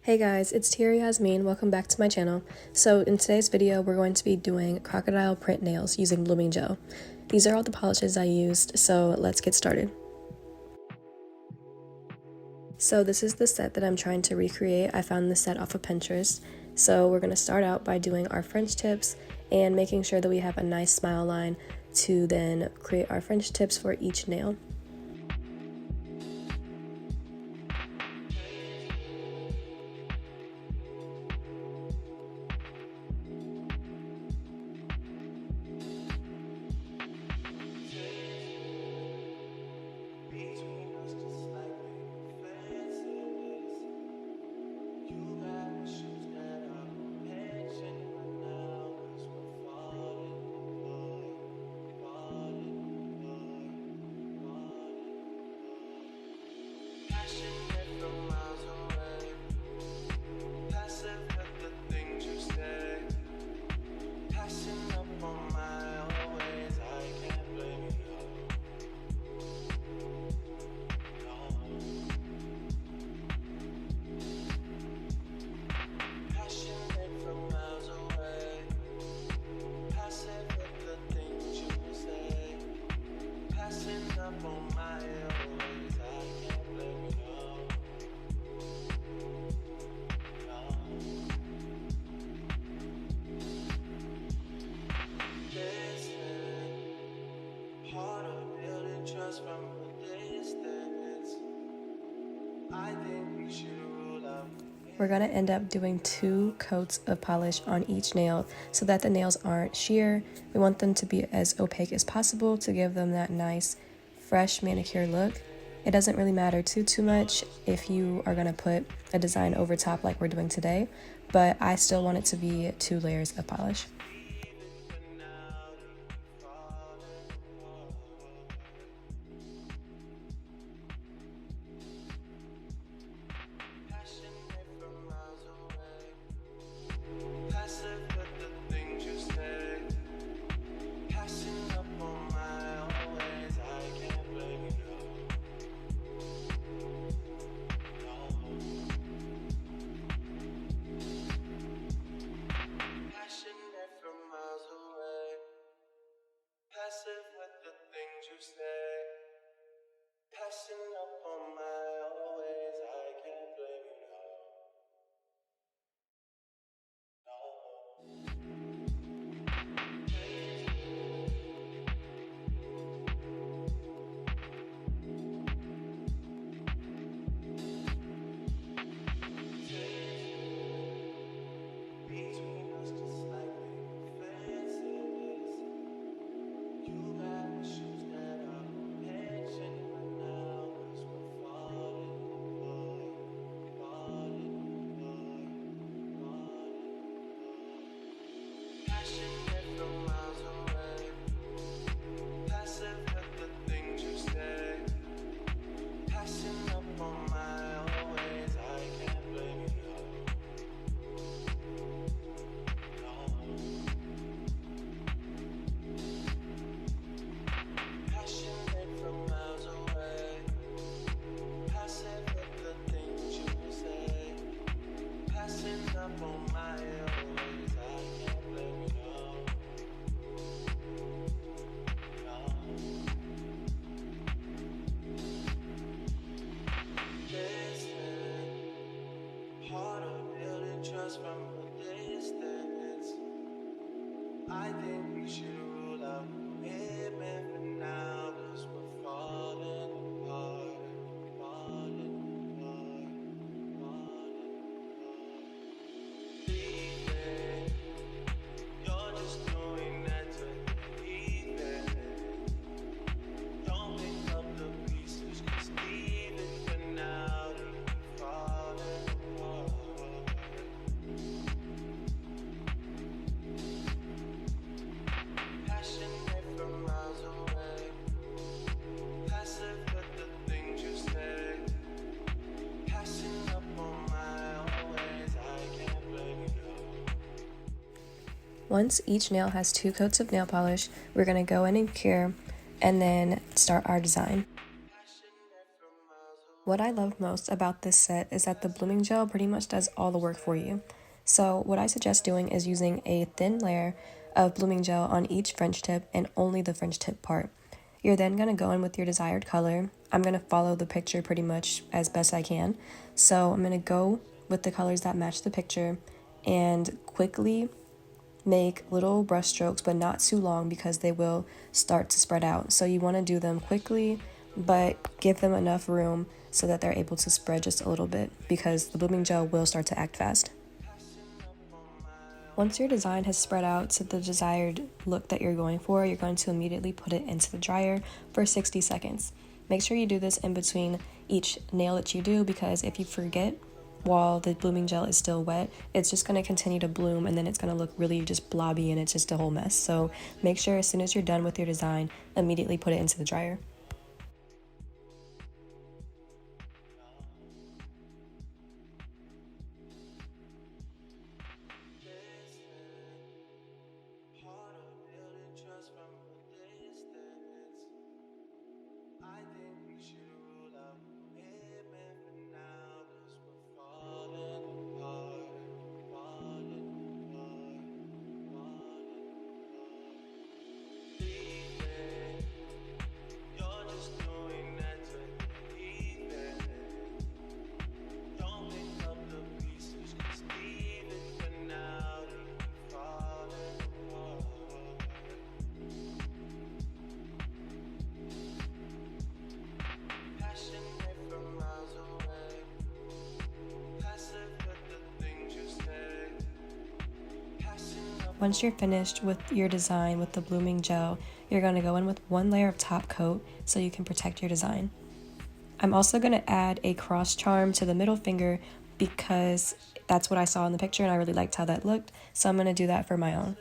Hey guys, it's Tia Yasmin. Welcome back to my channel. So in today's video, we're going to be doing crocodile print nails using blooming gel. These are all the polishes I used, so let's get started. So this is the set that I'm trying to recreate. I found this set off of Pinterest. So we're going to start out by doing our French tips and making sure that we have a nice smile line to then create our French tips for each nail. We're going to end up doing 2 coats of polish on each nail so that the nails aren't sheer. We want them to be as opaque as possible to give them that nice, fresh manicure look. It doesn't really matter too much if you are going to put a design over top like we're doing today, but I still want it to be 2 layers of polish. Once each nail has 2 coats of nail polish, we're going to go in and cure and then start our design. What I love most about this set is that the blooming gel pretty much does all the work for you. So what I suggest doing is using a thin layer of blooming gel on each French tip and only the French tip part. You're then going to go in with your desired color. I'm going to follow the picture pretty much as best I can. So I'm going to go with the colors that match the picture and quickly make little brush strokes, but not too long because they will start to spread out. So you want to do them quickly, but give them enough room so that they're able to spread just a little bit because the blooming gel will start to act fast. Once your design has spread out to the desired look that you're going for, you're going to immediately put it into the dryer for 60 seconds. Make sure you do this in between each nail that you do because if you forget while the blooming gel is still wet, it's just going to continue to bloom and then it's going to look really just blobby and it's just a whole mess. So make sure as soon as you're done with your design, immediately put it into the dryer. Once you're finished with your design with the blooming gel, you're going to go in with one layer of top coat so you can protect your design. I'm also going to add a cross charm to the middle finger because that's what I saw in the picture and I really liked how that looked, so I'm going to do that for my own.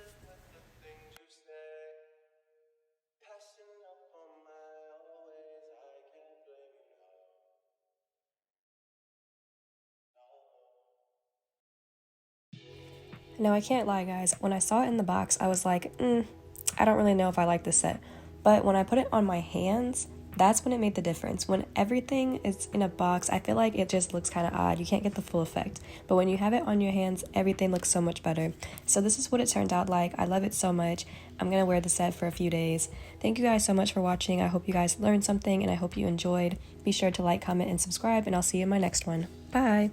Now, I can't lie, guys. When I saw it in the box, I was like, I don't really know if I like this set. But when I put it on my hands, that's when it made the difference. When everything is in a box, I feel like it just looks kind of odd. You can't get the full effect. But when you have it on your hands, everything looks so much better. So this is what it turned out like. I love it so much. I'm going to wear the set for a few days. Thank you guys so much for watching. I hope you guys learned something and I hope you enjoyed. Be sure to like, comment, and subscribe, and I'll see you in my next one. Bye!